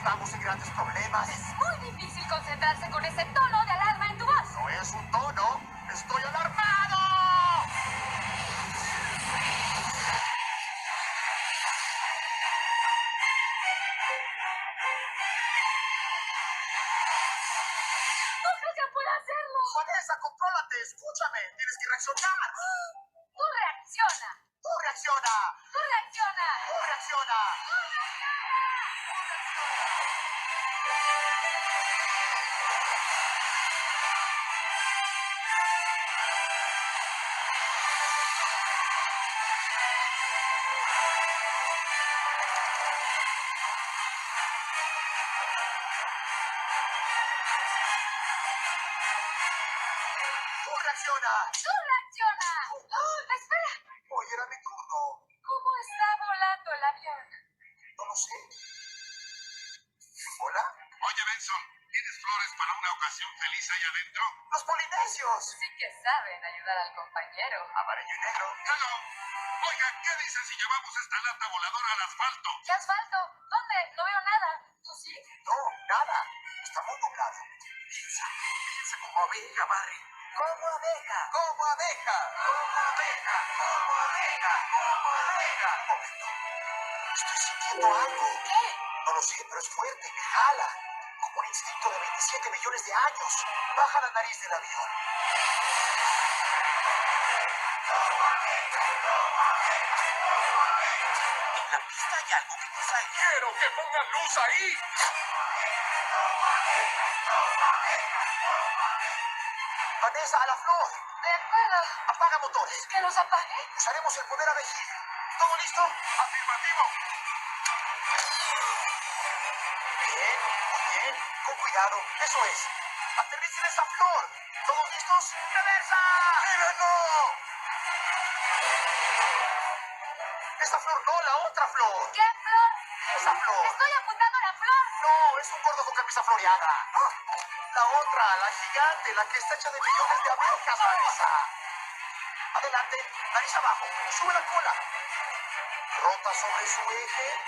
estamos en grandes problemas. Es muy difícil concentrarse con ese tono de alarma en tu voz. No es un tono. ¡Estoy alarmado! ¡Nunca puedo hacerlo! Vanessa, contrólate. Escúchame. Tienes que reaccionar. ¡Tú reacciona! ¡Tú reacciona! ¡Tú reacciona! ¡Tú reacciona! ¡Tú reacciona! ¡Tú reacciona! ¡Oh, espera! Hoy era mi turno. ¿Cómo está volando el avión? No lo sé. ¿Hola? Oye, Benson, ¿tienes flores para una ocasión feliz ahí adentro? ¡Los polinesios! Sí que saben ayudar al compañero. Amarillo y negro. Hello. Oigan, ¿qué dicen si llevamos esta lata voladora al asfalto? ¿Qué asfalto? ¿Dónde? No veo nada. ¿Tú sí? No, nada. Está muy nublado. Piensa como abeja, Barry. Como abeja. Como abeja. Como abeja. Como abeja. Como abeja. Momento. Estoy sintiendo algo. ¿Qué? No lo sé, pero es fuerte. Me jala. Como un instinto de 27 millones de años. Baja la nariz del avión. En la pista hay algo que te sale. ¡Quiero que pongan luz ahí! Vanessa, a la flor. De acuerdo. Apaga motores. ¿Que los apague? Usaremos el poder abejil. ¿Todo listo? ¡Afirmativo! Bien, muy bien. Con cuidado. Eso es. Aterricen esa flor. ¿Todos listos? ¡Reversa! ¡Mírenlo! Esa flor no, la otra flor. ¿Qué flor? Esa flor. Estoy apuntando a la flor. No, es un gordo con camisa floreada. La otra, la gigante, la que está hecha de millones de abejas, Vanessa. Adelante, nariz abajo. Sube la cola. Rota sobre su eje.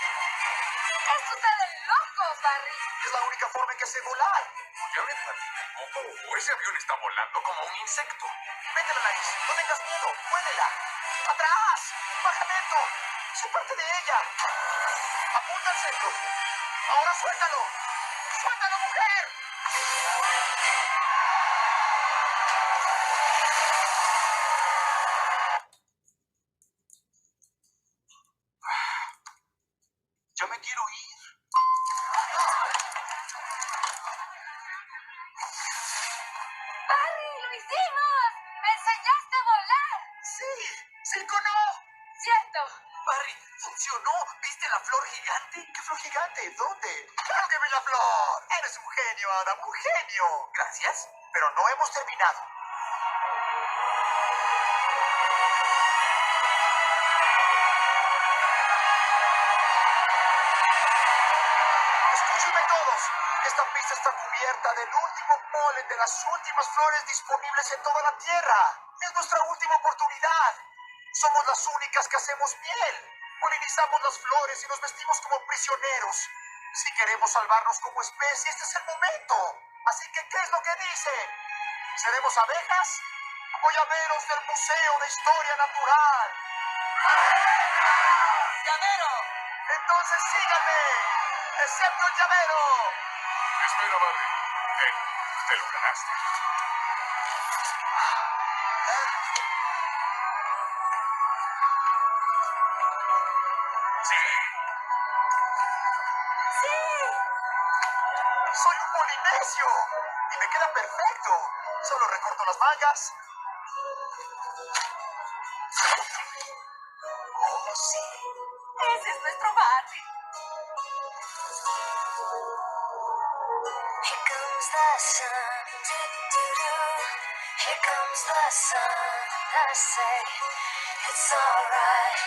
Esto está de locos, Barry. Es la única forma en que sé volar. Ya ven, Barry. Oh, ese avión está volando como un insecto. Mete la nariz. No tengas miedo. Muévela. ¡Atrás! ¡Baja lento! ¡Sé parte de ella! ¡Apunta al centro! ¡Ahora suéltalo! ¡Suéltalo, mujer! Ya me quiero ir. ¡Barry, lo hicimos! ¡Me enseñaste a volar! ¡Sí! ¡Circo no! ¡Cierto! Barry, funcionó. ¿Viste la flor gigante? ¿Qué flor gigante? ¿Dónde? ¡Claro que vi la flor! Eres un genio, Adam, un genio. Gracias. Pero no hemos terminado. Escúchenme todos. Esta pista está cubierta del último polen de las últimas flores disponibles en toda la Tierra. Es nuestra última oportunidad. Somos las únicas que hacemos miel. Polinizamos las flores y nos vestimos como prisioneros. Si queremos salvarnos como especie, este es el momento. Así que, ¿qué es lo que dicen? ¿Seremos abejas o llaveros del Museo de Historia Natural? ¡Llavero! Entonces síganme, excepto el llavero. Espera, Barry. Te lo ganaste. Sí. ¡Sí! Soy un polinesio y me queda perfecto. Solo recorto las mangas. Oh, sí. ¡Ese es nuestro Barry! Here comes the sun, do-do-do. Here comes the sun, I say it's alright.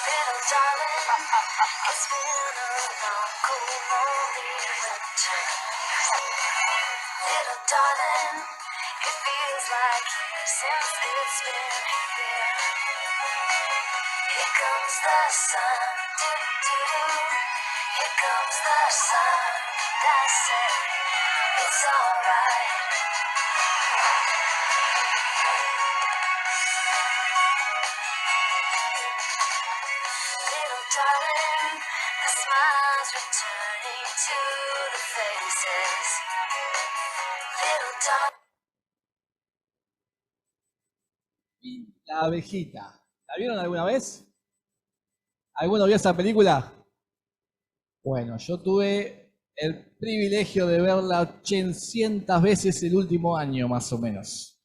Little darling, it's been a long, cold, lonely winter. Little darling, it feels like years since it's been here. Here comes the sun. Here comes the sun. I say it's alright. Little darling, the smiles returning to the faces. Little darling. Y la abejita. ¿La vieron alguna vez? ¿Alguno vio esa película? Bueno, yo tuve el privilegio de verla 800 veces el último año, más o menos.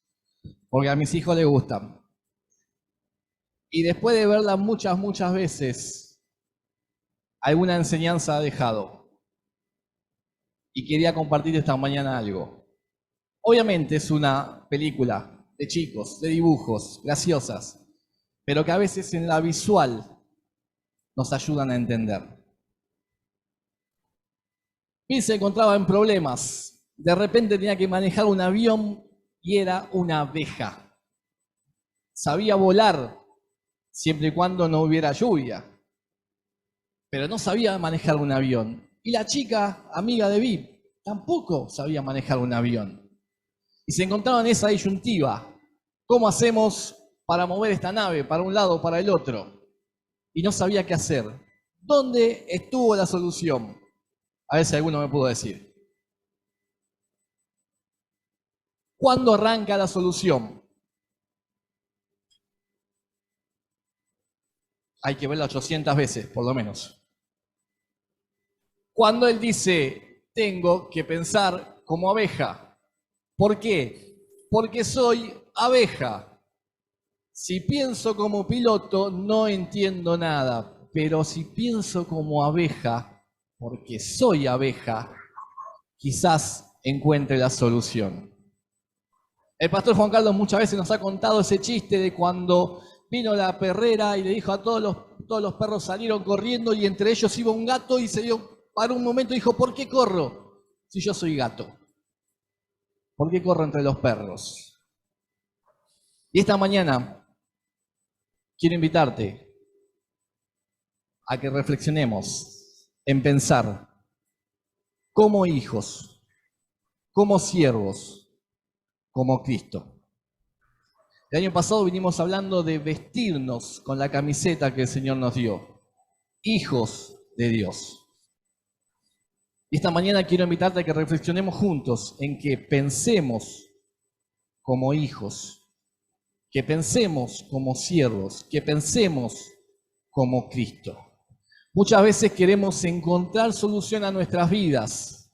Porque a mis hijos les gustan. Y después de verla muchas veces, alguna enseñanza ha dejado. Y quería compartir esta mañana algo. Obviamente es una película de chicos, de dibujos, graciosas, pero que a veces en la visual nos ayudan a entender. Bill se encontraba en problemas. De repente tenía que manejar un avión y era una abeja. Sabía volar siempre y cuando no hubiera lluvia, pero no sabía manejar un avión. Y la chica, amiga de Bill, tampoco sabía manejar un avión. Y se encontraba en esa disyuntiva. ¿Cómo hacemos para mover esta nave para un lado o para el otro? Y no sabía qué hacer. ¿Dónde estuvo la solución? A ver si alguno me pudo decir. ¿Cuándo arranca la solución? Hay que verla 800 veces, por lo menos. Cuando él dice, tengo que pensar como abeja. ¿Por qué? Porque soy abeja. Si pienso como piloto, no entiendo nada. Pero si pienso como abeja, porque soy abeja, quizás encuentre la solución. El pastor Juan Carlos muchas veces nos ha contado ese chiste de cuando vino la perrera y le dijo a todos los perros salieron corriendo y entre ellos iba un gato y se dio para un momento y dijo, ¿por qué corro si yo soy gato? ¿Por qué corro entre los perros? Y esta mañana quiero invitarte a que reflexionemos en pensar como hijos, como siervos, como Cristo. El año pasado vinimos hablando de vestirnos con la camiseta que el Señor nos dio. Hijos de Dios. Y esta mañana quiero invitarte a que reflexionemos juntos en que pensemos como hijos, que pensemos como siervos, que pensemos como Cristo. Muchas veces queremos encontrar solución a nuestras vidas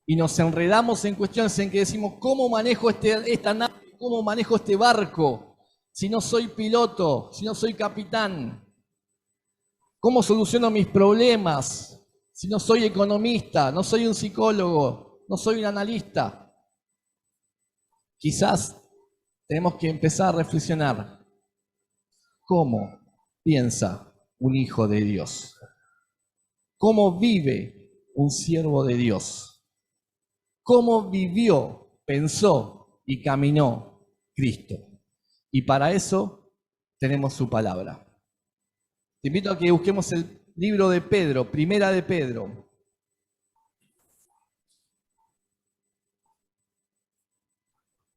y nos enredamos en cuestiones en que decimos, ¿cómo manejo esta nave? ¿Cómo manejo este barco si no soy piloto, si no soy capitán? ¿Cómo soluciono mis problemas si no soy economista, no soy un psicólogo, no soy un analista? Quizás tenemos que empezar a reflexionar. ¿Cómo piensa un hijo de Dios? ¿Cómo vive un siervo de Dios? ¿Cómo vivió, pensó y caminó Cristo? Y para eso tenemos su palabra. Te invito a que busquemos el libro de Pedro, Primera de Pedro.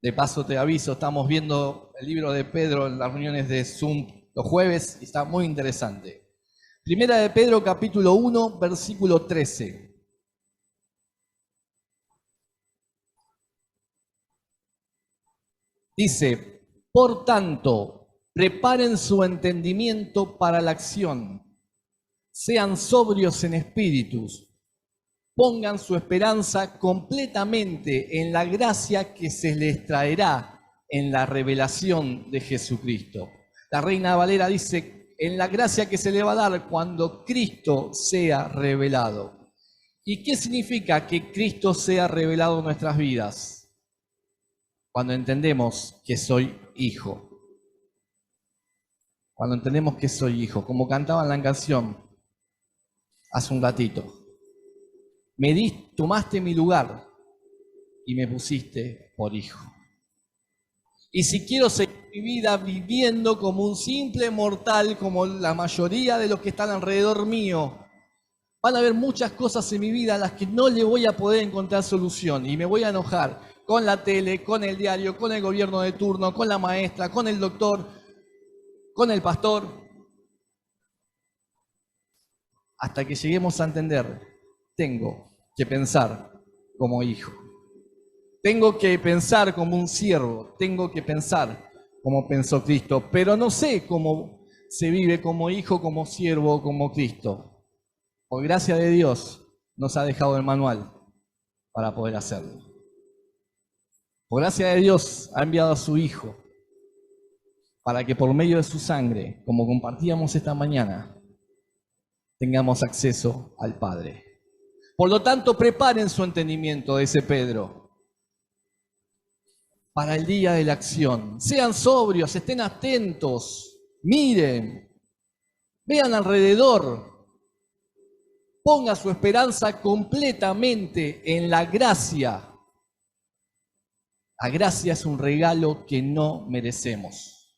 De paso te aviso, estamos viendo el libro de Pedro en las reuniones de Zoom los jueves y está muy interesante. Primera de Pedro, capítulo 1, versículo 13. Dice, por tanto, preparen su entendimiento para la acción, sean sobrios en espíritus, pongan su esperanza completamente en la gracia que se les traerá en la revelación de Jesucristo. La Reina Valera dice, en la gracia que se le va a dar cuando Cristo sea revelado. ¿Y qué significa que Cristo sea revelado en nuestras vidas? Cuando entendemos que soy hijo. Cuando entendemos que soy hijo. Como cantaba en la canción hace un ratito. Tomaste mi lugar y me pusiste por hijo. Y si quiero seguir mi vida viviendo como un simple mortal, como la mayoría de los que están alrededor mío. Van a haber muchas cosas en mi vida a las que no le voy a poder encontrar solución y me voy a enojar con la tele, con el diario, con el gobierno de turno, con la maestra, con el doctor, con el pastor, hasta que lleguemos a entender, tengo que pensar como hijo. Tengo que pensar como un siervo, tengo que pensar como pensó Cristo, pero no sé cómo se vive como hijo, como siervo, como Cristo. Por gracia de Dios nos ha dejado el manual para poder hacerlo. Por gracia de Dios ha enviado a su Hijo para que por medio de su sangre, como compartíamos esta mañana, tengamos acceso al Padre. Por lo tanto, preparen su entendimiento, dice Pedro, para el día de la acción. Sean sobrios, estén atentos, miren, vean alrededor. Ponga su esperanza completamente en la gracia. La gracia es un regalo que no merecemos.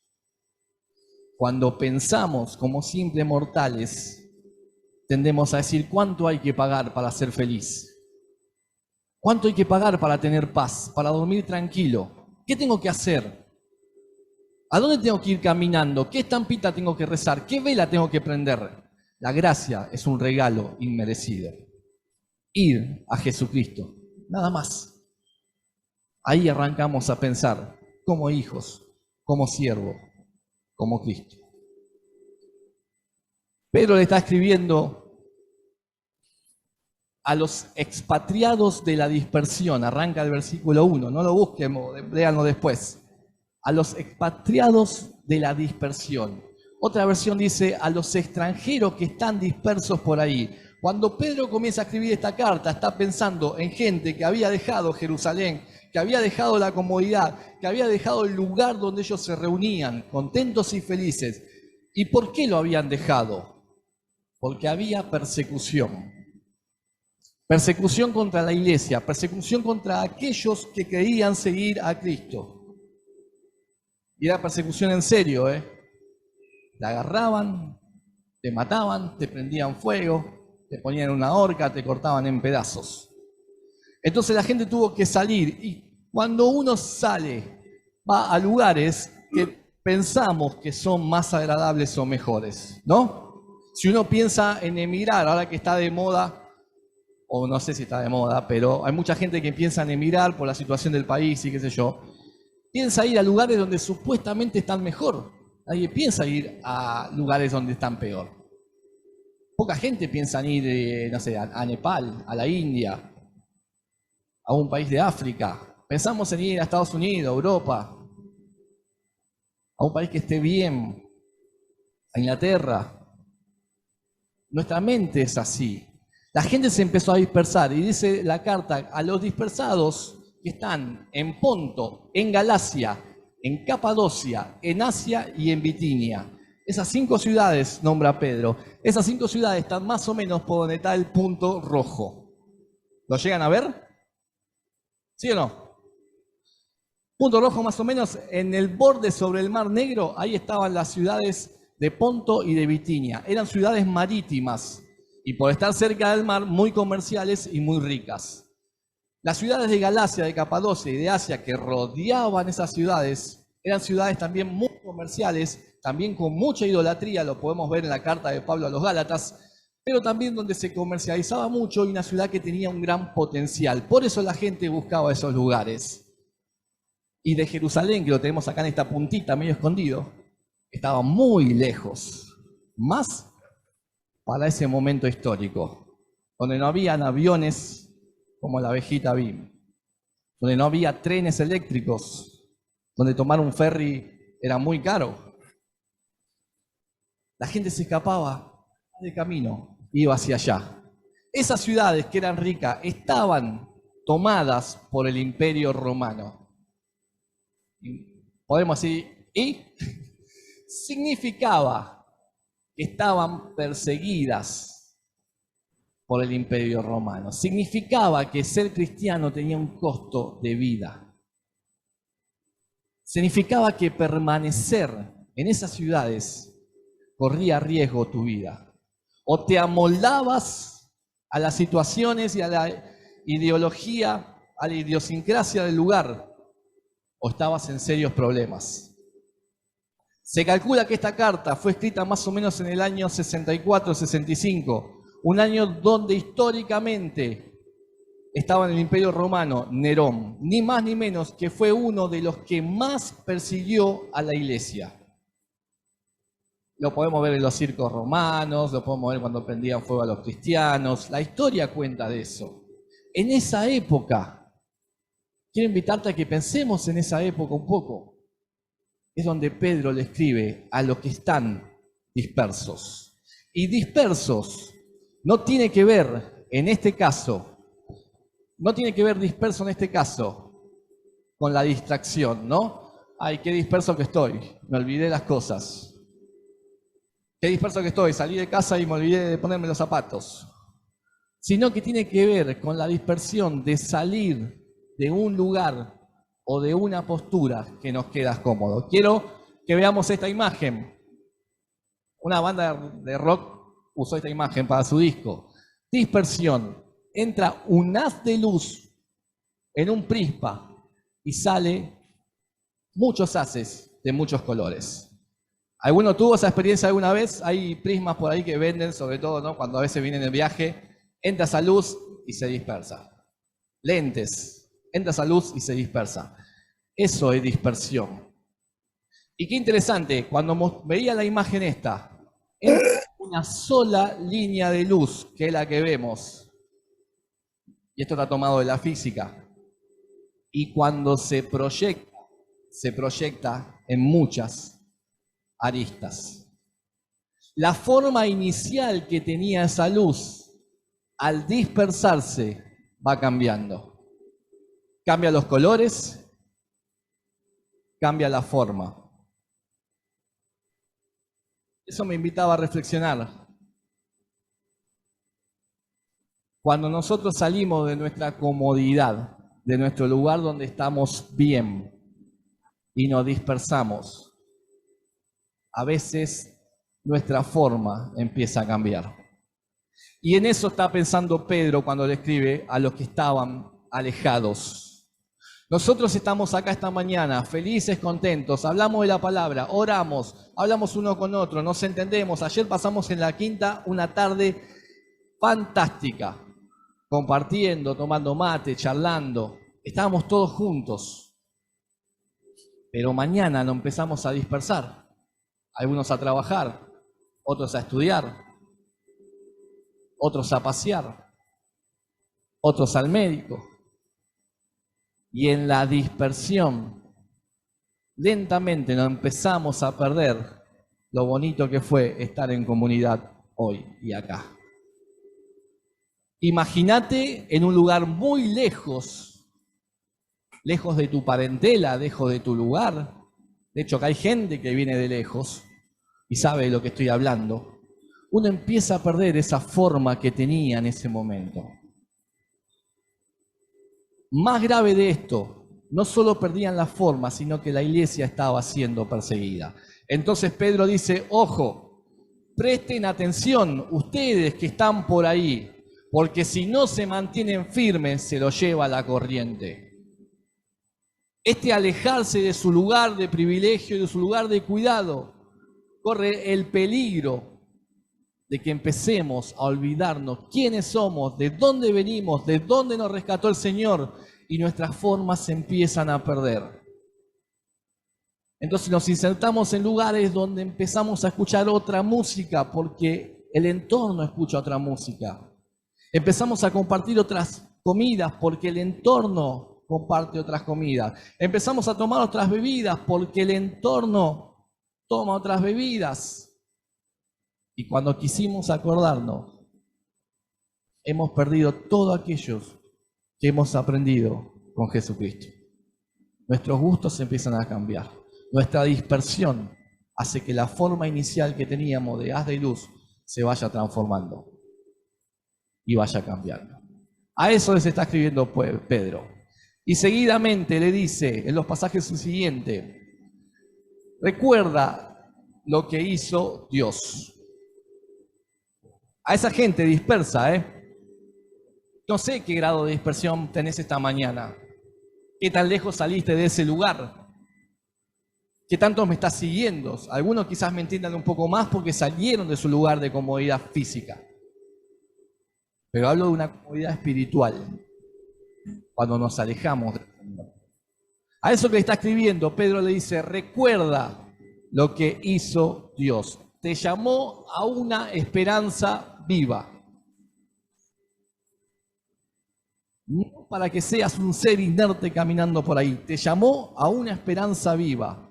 Cuando pensamos como simples mortales, tendemos a decir, ¿cuánto hay que pagar para ser feliz? ¿Cuánto hay que pagar para tener paz, para dormir tranquilo? ¿Qué tengo que hacer? ¿A dónde tengo que ir caminando? ¿Qué estampita tengo que rezar? ¿Qué vela tengo que prender? La gracia es un regalo inmerecido. Ir a Jesucristo, nada más. Ahí arrancamos a pensar como hijos, como siervo, como Cristo. Pedro le está escribiendo a los expatriados de la dispersión. Arranca el versículo 1, no lo busquen, léanlo después. A los expatriados de la dispersión. Otra versión dice a los extranjeros que están dispersos por ahí. Cuando Pedro comienza a escribir esta carta, está pensando en gente que había dejado Jerusalén, que había dejado la comodidad, que había dejado el lugar donde ellos se reunían, contentos y felices. ¿Y por qué lo habían dejado? Porque había persecución. Persecución contra la iglesia, persecución contra aquellos que querían seguir a Cristo. Y era persecución en serio, Te agarraban, te mataban, te prendían fuego, te ponían en una horca, te cortaban en pedazos. Entonces la gente tuvo que salir y cuando uno sale, va a lugares que pensamos que son más agradables o mejores, ¿no? Si uno piensa en emigrar, ahora que está de moda, o no sé si está de moda, pero hay mucha gente que piensa en emigrar por la situación del país y qué sé yo, piensa ir a lugares donde supuestamente están mejor. Nadie piensa ir a lugares donde están peor. Poca gente piensa en ir, no sé, a Nepal, a la India, a un país de África. Pensamos en ir a Estados Unidos, a Europa, a un país que esté bien, a Inglaterra. Nuestra mente es así. La gente se empezó a dispersar y dice la carta a los dispersados que están en Ponto, en Galacia, en Capadocia, en Asia y en Bitinia. Esas 5 ciudades, nombra Pedro, esas 5 ciudades están más o menos por donde está el punto rojo. ¿Lo llegan a ver? ¿Sí o no? Punto rojo más o menos en el borde sobre el Mar Negro, ahí estaban las ciudades de Ponto y de Bitinia. Eran ciudades marítimas y por estar cerca del mar, muy comerciales y muy ricas. Las ciudades de Galacia, de Capadocia y de Asia que rodeaban esas ciudades eran ciudades también muy comerciales, también con mucha idolatría, lo podemos ver en la carta de Pablo a los Gálatas, pero también donde se comercializaba mucho y una ciudad que tenía un gran potencial. Por eso la gente buscaba esos lugares. Y de Jerusalén, que lo tenemos acá en esta puntita medio escondido, estaba muy lejos, más para ese momento histórico, donde no habían aviones como la abejita BIM, donde no había trenes eléctricos, donde tomar un ferry era muy caro. La gente se escapaba de camino, iba hacia allá. Esas ciudades que eran ricas estaban tomadas por el Imperio Romano. Podemos decir, ¿y? Significaba que estaban perseguidas por el Imperio Romano. Significaba que ser cristiano tenía un costo de vida. significaba que permanecer en esas ciudades corría riesgo tu vida. O te amoldabas a las situaciones y a la ideología, a la idiosincrasia del lugar, o estabas en serios problemas. Se calcula que esta carta fue escrita más o menos en el año 64-65, un año donde históricamente estaba en el Imperio Romano Nerón, ni más ni menos que fue uno de los que más persiguió a la iglesia. Lo podemos ver en los circos romanos, lo podemos ver cuando prendían fuego a los cristianos, la historia cuenta de eso. En esa época, quiero invitarte a que pensemos en esa época un poco. Es donde Pedro le escribe a los que están dispersos. Y dispersos no tiene que ver, en este caso, no tiene que ver disperso en este caso con la distracción, ¿no? Ay, qué disperso que estoy, me olvidé las cosas. Qué disperso que estoy, salí de casa y me olvidé de ponerme los zapatos. Sino que tiene que ver con la dispersión de salir de un lugar o de una postura que nos queda cómodo. Quiero que veamos esta imagen. Una banda de rock usó esta imagen para su disco. Dispersión. Entra un haz de luz en un prisma y sale muchos haces de muchos colores. ¿Alguno tuvo esa experiencia alguna vez? Hay prismas por ahí que venden, sobre todo, ¿no? Cuando a veces vienen de viaje, entra esa luz y se dispersa. Lentes, entra esa luz y se dispersa. Eso es dispersión. Y qué interesante, cuando veía la imagen esta, entra una sola línea de luz, que es la que vemos. Y esto está tomado de la física. Y cuando se proyecta en muchas aristas. La forma inicial que tenía esa luz, al dispersarse, va cambiando. Cambia los colores, cambia la forma. Eso me invitaba a reflexionar. Cuando nosotros salimos de nuestra comodidad, de nuestro lugar donde estamos bien y nos dispersamos, a veces nuestra forma empieza a cambiar. Y en eso está pensando Pedro cuando le escribe a los que estaban alejados. Nosotros estamos acá esta mañana, felices, contentos, hablamos de la palabra, oramos, hablamos uno con otro, nos entendemos. Ayer pasamos en la quinta una tarde fantástica, compartiendo, tomando mate, charlando. Estábamos todos juntos. Pero mañana nos empezamos a dispersar. Algunos a trabajar, otros a estudiar, otros a pasear, otros al médico. Y en la dispersión, lentamente nos empezamos a perder lo bonito que fue estar en comunidad hoy y acá. Imagínate en un lugar muy lejos, lejos de tu parentela, lejos de tu lugar. De hecho, que hay gente que viene de lejos y sabe de lo que estoy hablando. Uno empieza a perder esa forma que tenía en ese momento. Más grave de esto, no solo perdían la forma, sino que la iglesia estaba siendo perseguida. Entonces Pedro dice, ojo, presten atención ustedes que están por ahí, porque si no se mantienen firmes, se lo lleva la corriente. Este alejarse de su lugar de privilegio y de su lugar de cuidado, corre el peligro de que empecemos a olvidarnos quiénes somos, de dónde venimos, de dónde nos rescató el Señor, y nuestras formas se empiezan a perder. Entonces nos insertamos en lugares donde empezamos a escuchar otra música, porque el entorno escucha otra música. Empezamos a compartir otras comidas, porque el entorno comparte otras comidas. Empezamos a tomar otras bebidas, porque el entorno toma otras bebidas. Y cuando quisimos acordarnos, hemos perdido todo aquello que hemos aprendido con Jesucristo. Nuestros gustos empiezan a cambiar. Nuestra dispersión hace que la forma inicial que teníamos de haz de luz se vaya transformando y vaya cambiando. A eso les está escribiendo Pedro. Y seguidamente le dice en los pasajes siguientes, recuerda lo que hizo Dios. A esa gente dispersa, no sé qué grado de dispersión tenés esta mañana. ¿Qué tan lejos saliste de ese lugar? ¿Qué tanto me estás siguiendo? Algunos quizás me entiendan un poco más porque salieron de su lugar de comodidad física. Pero hablo de una comodidad espiritual, cuando nos alejamos del Señor. A eso que está escribiendo, Pedro le dice, recuerda lo que hizo Dios. Te llamó a una esperanza viva. No para que seas un ser inerte caminando por ahí. Te llamó a una esperanza viva.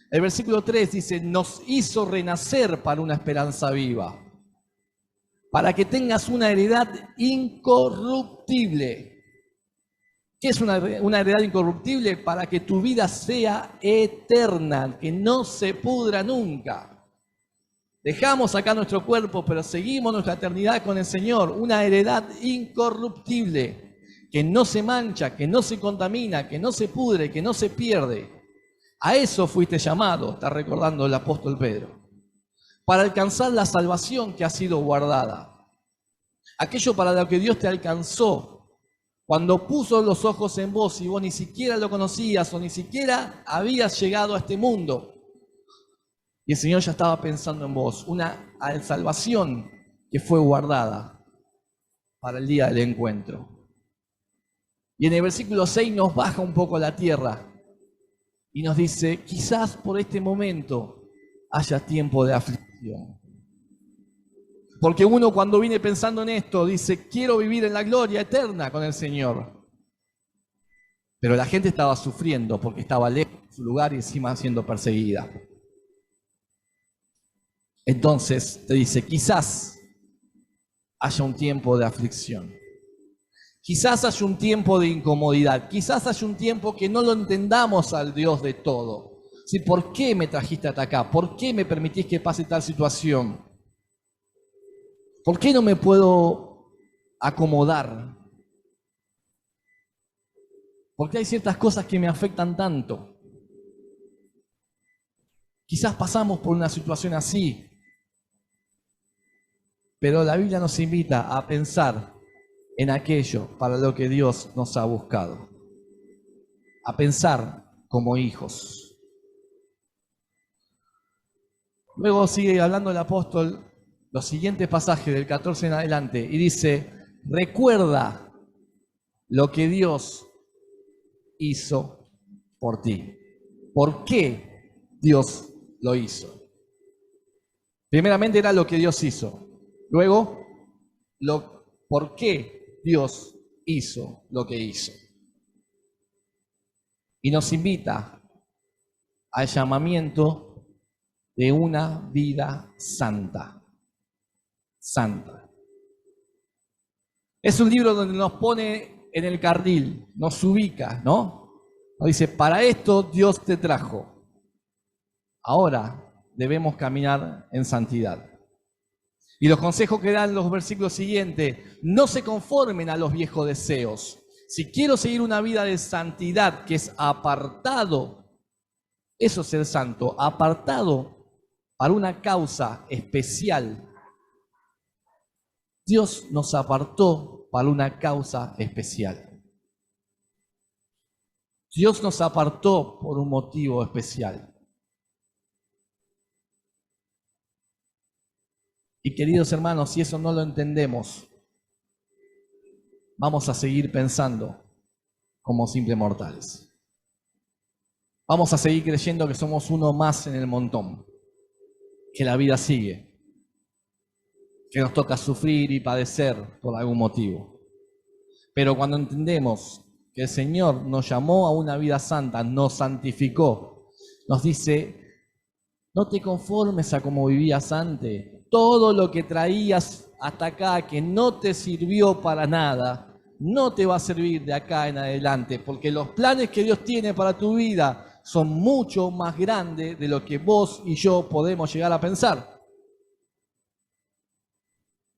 El versículo 3 dice, nos hizo renacer para una esperanza viva. Para que tengas una heredad incorruptible. ¿Qué es una heredad incorruptible? Para que tu vida sea eterna, que no se pudra nunca. Dejamos acá nuestro cuerpo, pero seguimos nuestra eternidad con el Señor. Una heredad incorruptible, que no se mancha, que no se contamina, que no se pudre, que no se pierde. A eso fuiste llamado, está recordando el apóstol Pedro. Para alcanzar la salvación que ha sido guardada. Aquello para lo que Dios te alcanzó. Cuando puso los ojos en vos y vos ni siquiera lo conocías o ni siquiera habías llegado a este mundo. Y el Señor ya estaba pensando en vos. Una salvación que fue guardada para el día del encuentro. Y en el versículo 6 nos baja un poco la tierra y nos dice, quizás por este momento haya tiempo de aflicción. Porque uno cuando viene pensando en esto dice, quiero vivir en la gloria eterna con el Señor. Pero la gente estaba sufriendo porque estaba lejos de su lugar y encima siendo perseguida. Entonces te dice, quizás haya un tiempo de aflicción. Quizás haya un tiempo de incomodidad. Quizás haya un tiempo que no lo entendamos al Dios de todo. ¿Sí? ¿Por qué me trajiste hasta acá? ¿Por qué me permitís que pase tal situación? ¿Por qué no me puedo acomodar? ¿Por qué hay ciertas cosas que me afectan tanto? Quizás pasamos por una situación así, pero la Biblia nos invita a pensar en aquello para lo que Dios nos ha buscado. A pensar como hijos. Luego sigue hablando el apóstol los siguientes pasajes del 14 en adelante y dice, recuerda lo que Dios hizo por ti. ¿Por qué Dios lo hizo? Primeramente era lo que Dios hizo. Luego, ¿por qué Dios hizo lo que hizo? Y nos invita al llamamiento de una vida santa. Santa. Es un libro donde nos pone en el carril, nos ubica, ¿no? Nos dice, para esto Dios te trajo. Ahora debemos caminar en santidad. Y los consejos que dan los versículos siguientes, no se conformen a los viejos deseos. Si quiero seguir una vida de santidad que es apartado, eso es ser santo, apartado para una causa especial. Dios nos apartó para una causa especial. Dios nos apartó por un motivo especial. Y queridos hermanos, si eso no lo entendemos, vamos a seguir pensando como simples mortales. Vamos a seguir creyendo que somos uno más en el montón, que la vida sigue, que nos toca sufrir y padecer por algún motivo. Pero cuando entendemos que el Señor nos llamó a una vida santa, nos santificó, nos dice, no te conformes a como vivías antes. Todo lo que traías hasta acá que no te sirvió para nada, no te va a servir de acá en adelante, porque los planes que Dios tiene para tu vida son mucho más grandes de lo que vos y yo podemos llegar a pensar.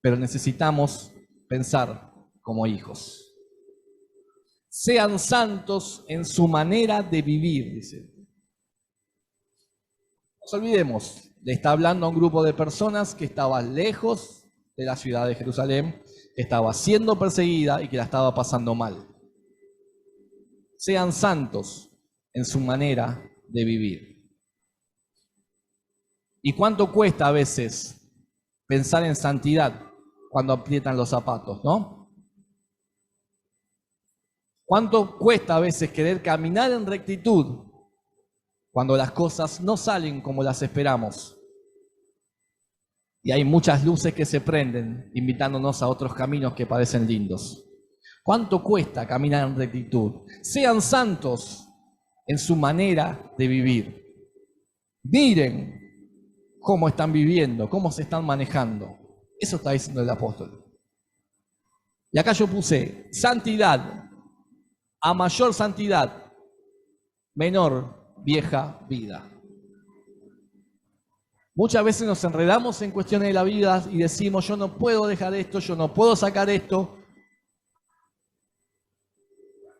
Pero necesitamos pensar como hijos. Sean santos en su manera de vivir, dice. nos olvidemos, le está hablando a un grupo de personas que estaba lejos de la ciudad de Jerusalén, que estaba siendo perseguida y que la estaba pasando mal. Sean santos en su manera de vivir. ¿Y cuánto cuesta a veces pensar en santidad cuando aprietan los zapatos, no? ¿Cuánto cuesta a veces querer caminar en rectitud cuando las cosas no salen como las esperamos? Y hay muchas luces que se prenden, invitándonos a otros caminos que parecen lindos. ¿Cuánto cuesta caminar en rectitud? Sean santos en su manera de vivir. Miren cómo están viviendo, cómo se están manejando. Eso está diciendo el apóstol. Y acá yo puse santidad. A mayor santidad, menor vieja vida. Muchas veces nos enredamos en cuestiones de la vida y decimos, yo no puedo dejar esto, yo no puedo sacar esto.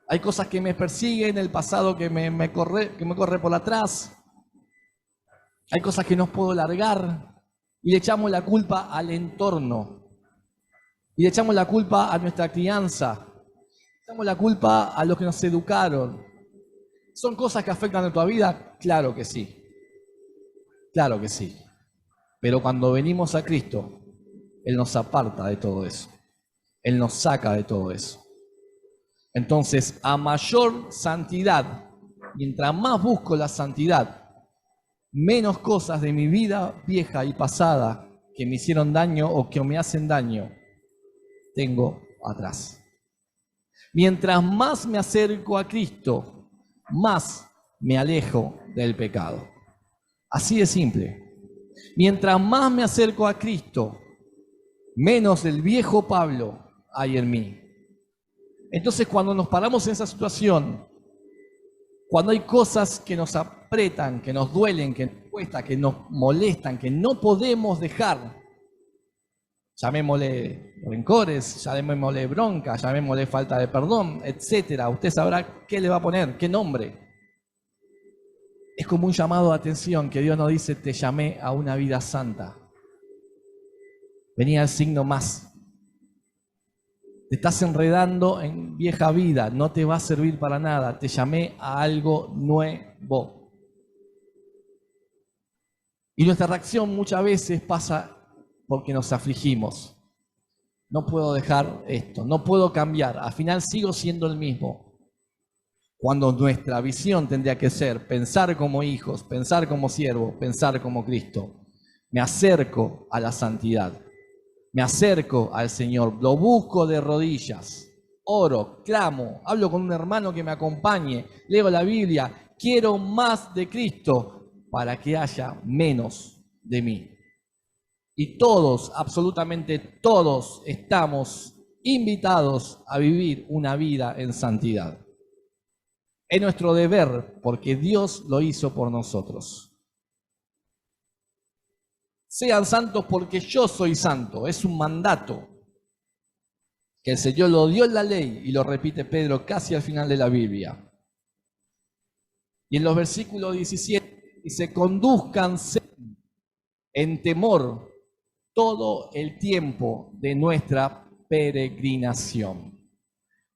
Hay cosas que me persiguen, el pasado que me corre por atrás. Hay cosas que no puedo largar y le echamos la culpa al entorno. Y le echamos la culpa a nuestra crianza. Le echamos la culpa a los que nos educaron. ¿Son cosas que afectan a nuestra vida? Claro que sí. Claro que sí. Pero cuando venimos a Cristo, Él nos aparta de todo eso. Él nos saca de todo eso. Entonces, a mayor santidad, mientras más busco la santidad, menos cosas de mi vida vieja y pasada que me hicieron daño o que me hacen daño, tengo atrás. Mientras más me acerco a Cristo, más me alejo del pecado. Así de simple. Mientras más me acerco a Cristo, menos del viejo Pablo hay en mí. Entonces, cuando nos paramos en esa situación, cuando hay cosas que nos apretan, que nos duelen, que nos cuesta, que nos molestan, que no podemos dejar, llamémosle rencores, llamémosle bronca, llamémosle falta de perdón, etcétera. Usted sabrá qué le va a poner, qué nombre. Es como un llamado de atención que Dios nos dice, te llamé a una vida santa. Venía el signo más. Te estás enredando en vieja vida, no te va a servir para nada. Te llamé a algo nuevo. Y nuestra reacción muchas veces pasa porque nos afligimos. No puedo dejar esto, no puedo cambiar, al final sigo siendo el mismo. Cuando nuestra visión tendría que ser pensar como hijos, pensar como siervos, pensar como Cristo. Me acerco a la santidad. Me acerco al Señor, lo busco de rodillas, oro, clamo, hablo con un hermano que me acompañe, leo la Biblia, quiero más de Cristo para que haya menos de mí. Y todos, absolutamente todos, estamos invitados a vivir una vida en santidad. Es nuestro deber porque Dios lo hizo por nosotros. Sean santos porque yo soy santo. Es un mandato que el Señor lo dio en la ley y lo repite Pedro casi al final de la Biblia. Y en los versículos 17 dice, condúzcanse en temor todo el tiempo de nuestra peregrinación.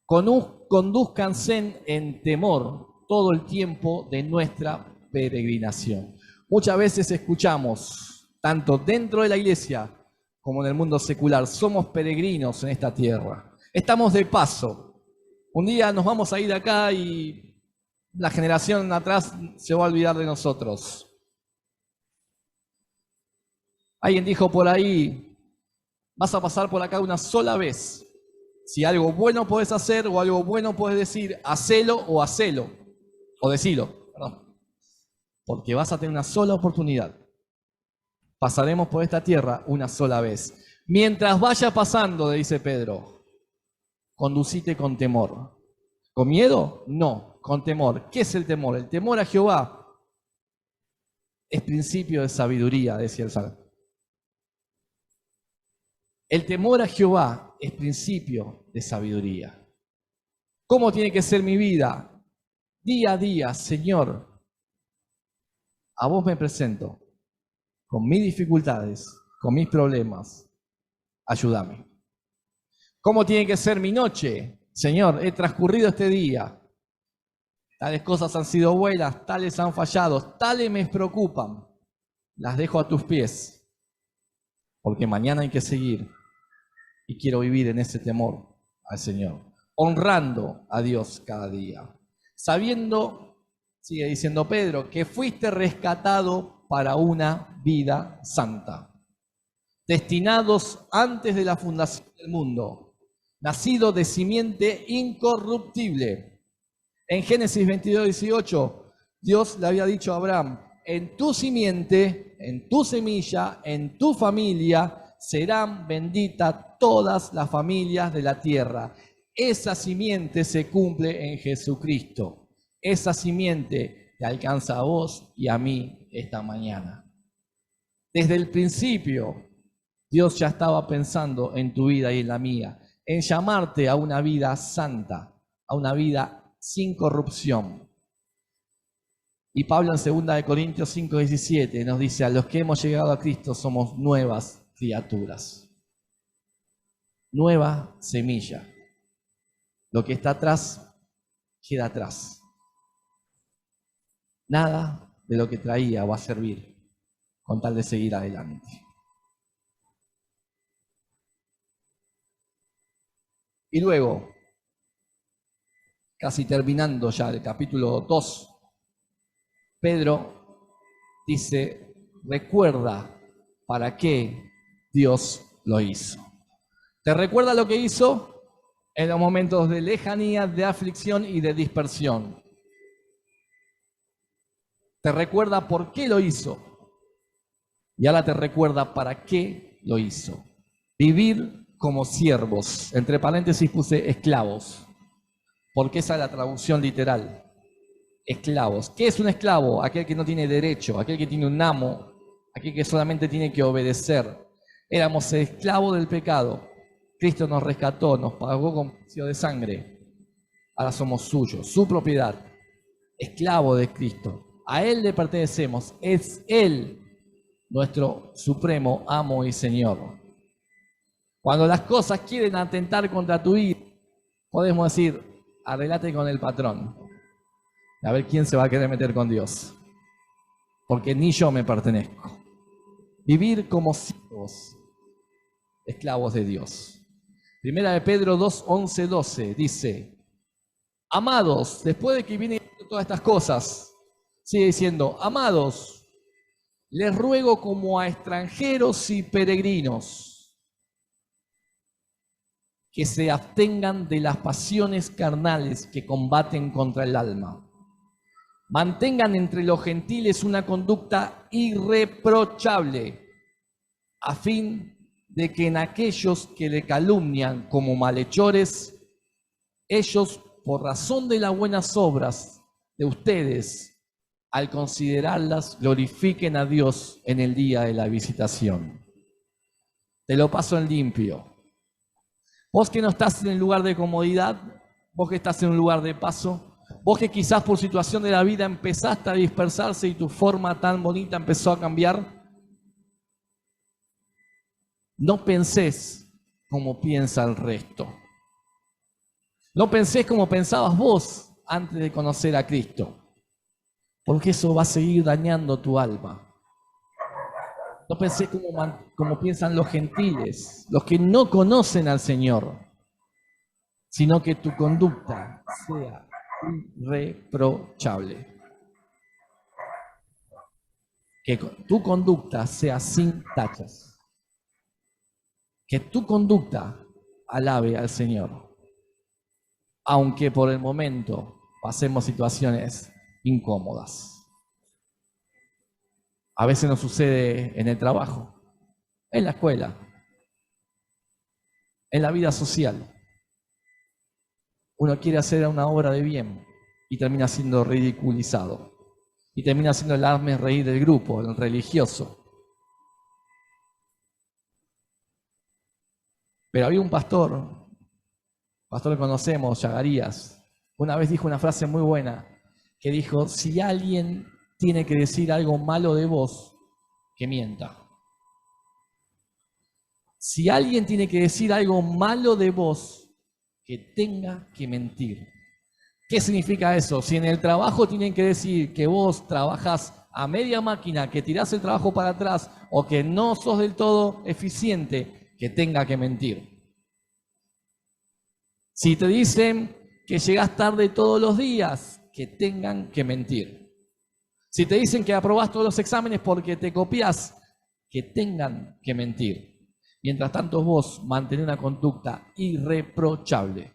Condúzcanse en temor todo el tiempo de nuestra peregrinación. Muchas veces escuchamos, tanto dentro de la iglesia como en el mundo secular, somos peregrinos en esta tierra. Estamos de paso. Un día nos vamos a ir de acá y la generación atrás se va a olvidar de nosotros. Alguien dijo por ahí, vas a pasar por acá una sola vez. Si algo bueno podés hacer o algo bueno podés decir, hacelo o hacelo. O decilo, perdón. Porque vas a tener una sola oportunidad. Pasaremos por esta tierra una sola vez. Mientras vaya pasando, dice Pedro, conducite con temor. ¿Con miedo? No, con temor. ¿Qué es el temor? El temor a Jehová es principio de sabiduría, decía el Salmo. El temor a Jehová es principio de sabiduría. ¿Cómo tiene que ser mi vida? Día a día, Señor, a vos me presento. con mis dificultades, con mis problemas, ayúdame. ¿Cómo tiene que ser mi noche? Señor, he transcurrido este día. Tales cosas han sido buenas, tales han fallado, tales me preocupan. Las dejo a tus pies, porque mañana hay que seguir y quiero vivir en ese temor al Señor, honrando a Dios cada día, sabiendo, sigue diciendo Pedro, que fuiste rescatado para una vida santa, destinados antes de la fundación del mundo, nacido de simiente incorruptible. En Génesis 22:18, Dios le había dicho a Abraham, en tu simiente, en tu semilla, en tu familia, serán benditas todas las familias de la tierra. Esa simiente se cumple en Jesucristo. Esa simiente te alcanza a vos y a mí esta mañana. Desde el principio, Dios ya estaba pensando en tu vida y en la mía, en llamarte a una vida santa, a una vida sin corrupción. Y Pablo en 2 Corintios 5:17 nos dice, a los que hemos llegado a Cristo somos nuevas criaturas. Nueva semilla. Lo que está atrás, queda atrás. Nada de lo que traía va a servir con tal de seguir adelante. Y luego, casi terminando ya el capítulo 2, Pedro dice, recuerda para qué Dios lo hizo. ¿Te recuerda lo que hizo? En los momentos de lejanía, de aflicción y de dispersión. Te recuerda por qué lo hizo. Y ahora te recuerda para qué lo hizo. Vivir como siervos. Entre paréntesis puse esclavos, porque esa es la traducción literal. Esclavos. ¿Qué es un esclavo? Aquel que no tiene derecho, aquel que tiene un amo, aquel que solamente tiene que obedecer. Éramos esclavos del pecado. Cristo nos rescató, nos pagó con precio de sangre. Ahora somos suyos, su propiedad. Esclavo de Cristo. A Él le pertenecemos. Es Él nuestro supremo amo y Señor. Cuando las cosas quieren atentar contra tu vida, podemos decir, arreglate con el patrón. A ver quién se va a querer meter con Dios. Porque ni yo me pertenezco. Vivir como siervos, esclavos de Dios. Primera de Pedro 2, 11, 12 dice, amados, después de que vienen todas estas cosas, sigue diciendo, amados, les ruego como a extranjeros y peregrinos que se abstengan de las pasiones carnales que combaten contra el alma. Mantengan entre los gentiles una conducta irreprochable, a fin de que en aquellos que le calumnian como malhechores, ellos, por razón de las buenas obras de ustedes, al considerarlas, glorifiquen a Dios en el día de la visitación. Te lo paso en limpio. Vos que no estás en el lugar de comodidad, vos que estás en un lugar de paso, vos que quizás por situación de la vida empezaste a dispersarse y tu forma tan bonita empezó a cambiar, no pensés como piensa el resto. No pensés como pensabas vos antes de conocer a Cristo, porque eso va a seguir dañando tu alma. No pensés como piensan los gentiles, los que no conocen al Señor, sino que tu conducta sea irreprochable. Que tu conducta sea sin tachas. Que tu conducta alabe al Señor, aunque por el momento pasemos situaciones incómodas. A veces nos sucede en el trabajo, en la escuela, en la vida social. Uno quiere hacer una obra de bien y termina siendo ridiculizado. Y termina siendo el hazme reír del grupo, el religioso. Pero había un pastor que conocemos, Chagarías, una vez dijo una frase muy buena, que dijo, si alguien tiene que decir algo malo de vos, que mienta. Si alguien tiene que decir algo malo de vos, que tenga que mentir. ¿Qué significa eso? Si en el trabajo tienen que decir que vos trabajás a media máquina, que tirás el trabajo para atrás o que no sos del todo eficiente, que tenga que mentir. Si te dicen que llegás tarde todos los días, que tengan que mentir. Si te dicen que aprobás todos los exámenes porque te copias, que tengan que mentir. Mientras tanto vos mantenés una conducta irreprochable,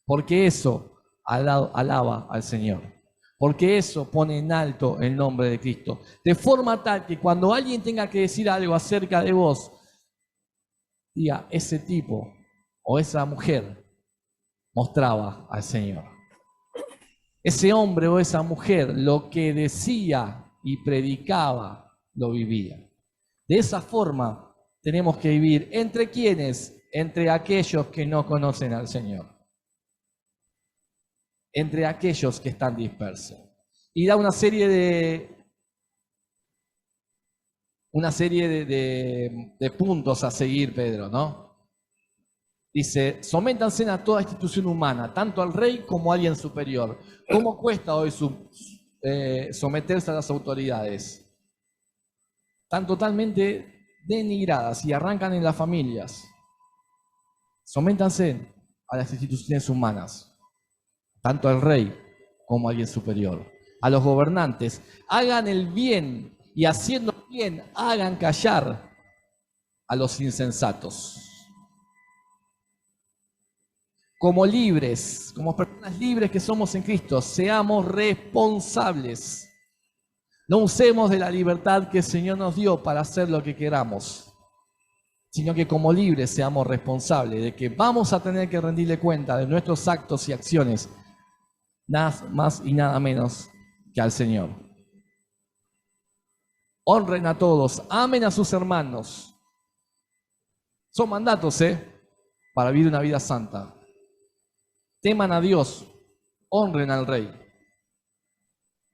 porque eso alaba al Señor, porque eso pone en alto el nombre de Cristo, de forma tal que cuando alguien tenga que decir algo acerca de vos, diga, ese tipo o esa mujer mostraba al Señor. Ese hombre o esa mujer lo que decía y predicaba, lo vivía. De esa forma tenemos que vivir. ¿Entre quiénes? Entre aquellos que no conocen al Señor. Entre aquellos que están dispersos. Y da una serie de puntos a seguir, Pedro, ¿no? Dice, sométanse a toda institución humana, tanto al rey como a alguien superior. ¿Cómo cuesta hoy someterse a las autoridades? Están totalmente denigradas y arrancan en las familias. Sométanse a las instituciones humanas, tanto al rey como a alguien superior. A los gobernantes, hagan el bien y haciendo bien, hagan callar a los insensatos. Como libres, como personas libres que somos en Cristo, seamos responsables. No usemos de la libertad que el Señor nos dio para hacer lo que queramos, sino que como libres seamos responsables de que vamos a tener que rendirle cuenta de nuestros actos y acciones, nada más y nada menos que al Señor. Honren a todos, amen a sus hermanos. Son mandatos, para vivir una vida santa. Teman a Dios, honren al Rey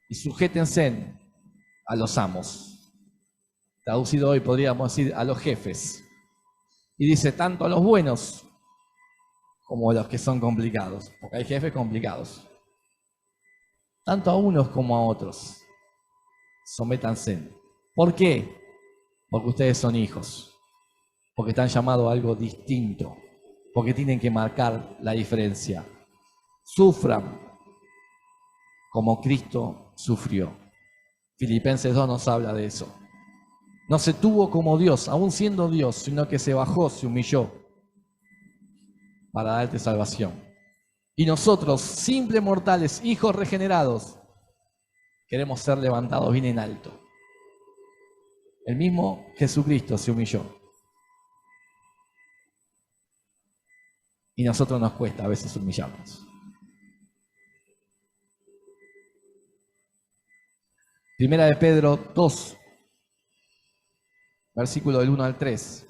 y sujétense a los amos. Traducido hoy podríamos decir a los jefes. Y dice tanto a los buenos como a los que son complicados, porque hay jefes complicados. Tanto a unos como a otros. Sométanse. ¿Por qué? Porque ustedes son hijos. Porque están llamados a algo distinto. Porque tienen que marcar la diferencia. Sufran como Cristo sufrió. Filipenses 2 nos habla de eso. No se tuvo como Dios, aún siendo Dios, sino que se bajó, se humilló para darte salvación. Y nosotros, simples mortales, hijos regenerados, queremos ser levantados bien en alto. El mismo Jesucristo se humilló. Y a nosotros nos cuesta a veces humillarnos. Primera de Pedro 2, versículo del 1 al 3.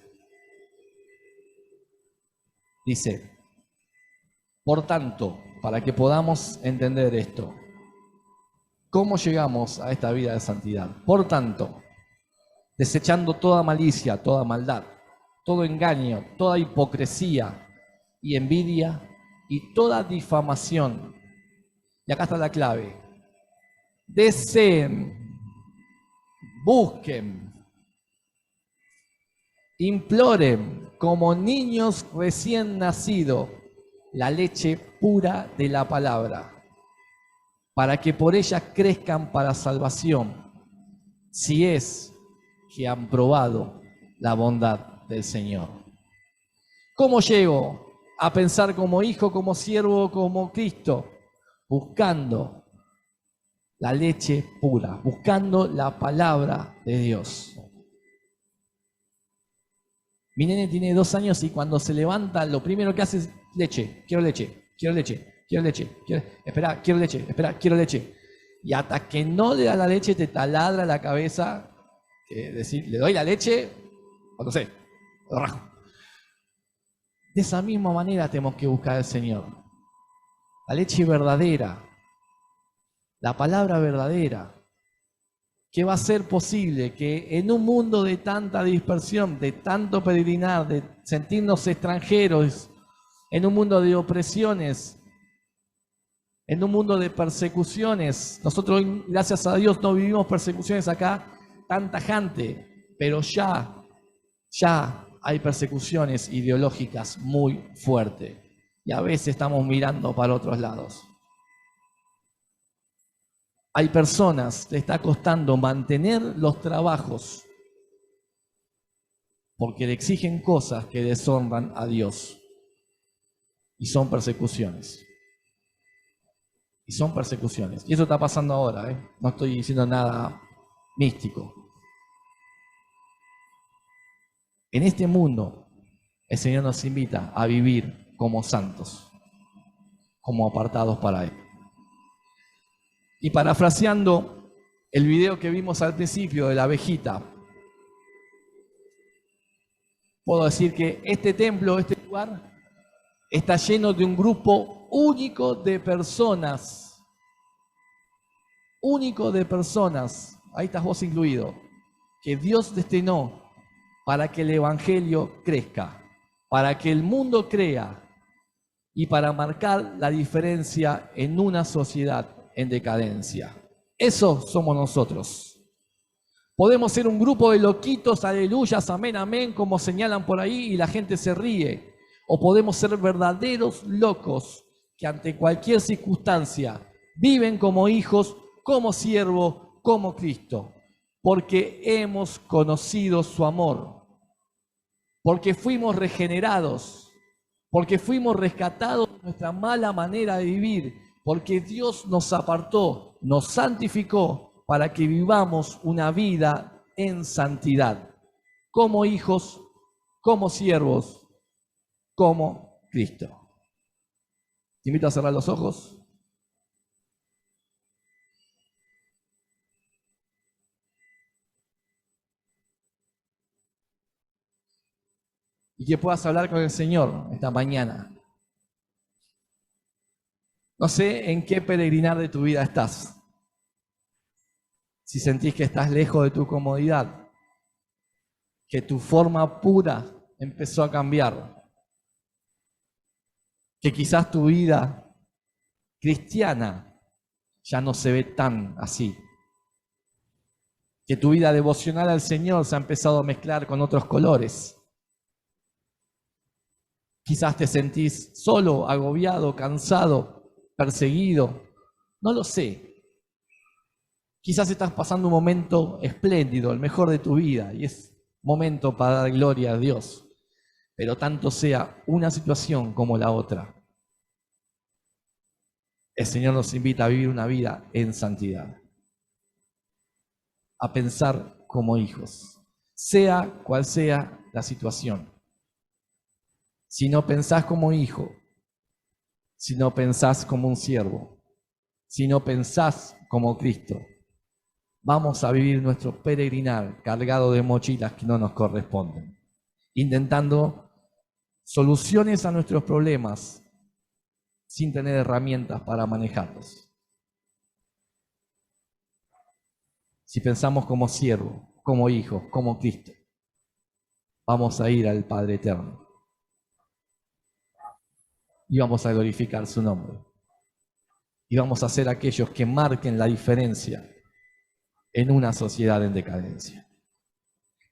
Dice, por tanto, para que podamos entender esto, ¿cómo llegamos a esta vida de santidad? Por tanto, desechando toda malicia, toda maldad, todo engaño, toda hipocresía y envidia y toda difamación. Y acá está la clave. Deseen, busquen, imploren como niños recién nacidos la leche pura de la palabra, para que por ella crezcan para salvación, si es que han probado la bondad del Señor. ¿Cómo llego a pensar como hijo, como siervo, como Cristo? Buscando la leche pura, buscando la palabra de Dios. Mi nene tiene 2 años y cuando se levanta lo primero que hace es leche, quiero leche, quiero leche, quiero leche, espera, quiero leche, espera, quiero leche. Y hasta que no le da la leche te taladra la cabeza, decir, le doy la leche, o no sé, lo rajo. De esa misma manera tenemos que buscar al Señor. La leche verdadera, la palabra verdadera, que va a ser posible que en un mundo de tanta dispersión, de tanto peregrinar, de sentirnos extranjeros, en un mundo de opresiones, en un mundo de persecuciones, nosotros hoy, gracias a Dios, no vivimos persecuciones acá tan tajante, pero ya hay persecuciones ideológicas muy fuertes y a veces estamos mirando para otros lados. Hay personas que le está costando mantener los trabajos porque le exigen cosas que deshonran a Dios. Y son persecuciones. Y son persecuciones. Y eso está pasando ahora, ¿eh? No estoy diciendo nada místico. En este mundo, el Señor nos invita a vivir como santos, como apartados para Él. Y parafraseando el video que vimos al principio de la abejita, puedo decir que este templo, este lugar, está lleno de un grupo único de personas. Único de personas, ahí estás vos incluido, que Dios destinó para que el Evangelio crezca, para que el mundo crea y para marcar la diferencia en una sociedad en decadencia. Eso somos nosotros. Podemos ser un grupo de loquitos, aleluyas, amén, amén, como señalan por ahí y la gente se ríe. O podemos ser verdaderos locos que ante cualquier circunstancia viven como hijos, como siervos, como Cristo. Porque hemos conocido su amor. Porque fuimos regenerados. Porque fuimos rescatados de nuestra mala manera de vivir. Porque Dios nos apartó, nos santificó para que vivamos una vida en santidad. Como hijos, como siervos, como Cristo. Te invito a cerrar los ojos. Y que puedas hablar con el Señor esta mañana. No sé en qué peregrinar de tu vida estás. Si sentís que estás lejos de tu comodidad, que tu forma pura empezó a cambiar, que quizás tu vida cristiana ya no se ve tan así, que tu vida devocional al Señor se ha empezado a mezclar con otros colores. Quizás te sentís solo, agobiado, cansado, perseguido, no lo sé. Quizás estás pasando un momento espléndido, el mejor de tu vida, y es momento para dar gloria a Dios. Pero tanto sea una situación como la otra, el Señor nos invita a vivir una vida en santidad, a pensar como hijos, sea cual sea la situación. Si no pensás como hijo, si no pensás como un siervo, si no pensás como Cristo, vamos a vivir nuestro peregrinar cargado de mochilas que no nos corresponden, intentando soluciones a nuestros problemas sin tener herramientas para manejarlos. Si pensamos como siervo, como hijo, como Cristo, vamos a ir al Padre Eterno y vamos a glorificar su nombre. Y vamos a ser aquellos que marquen la diferencia en una sociedad en decadencia.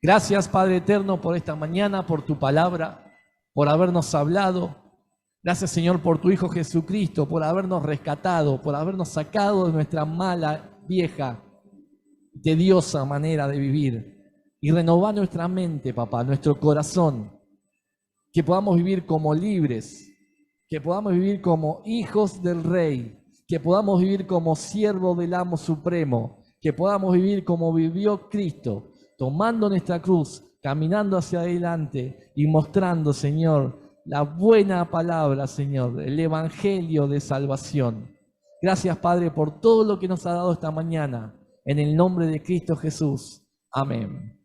Gracias, Padre Eterno, por esta mañana, por tu palabra, por habernos hablado. Gracias, Señor, por tu Hijo Jesucristo, por habernos rescatado, por habernos sacado de nuestra mala, vieja, tediosa manera de vivir y renovar nuestra mente, papá, nuestro corazón, que podamos vivir como libres, que podamos vivir como hijos del Rey, que podamos vivir como siervos del Amo Supremo, que podamos vivir como vivió Cristo, tomando nuestra cruz, caminando hacia adelante y mostrando, Señor, la buena palabra, Señor, el Evangelio de salvación. Gracias, Padre, por todo lo que nos ha dado esta mañana. En el nombre de Cristo Jesús. Amén.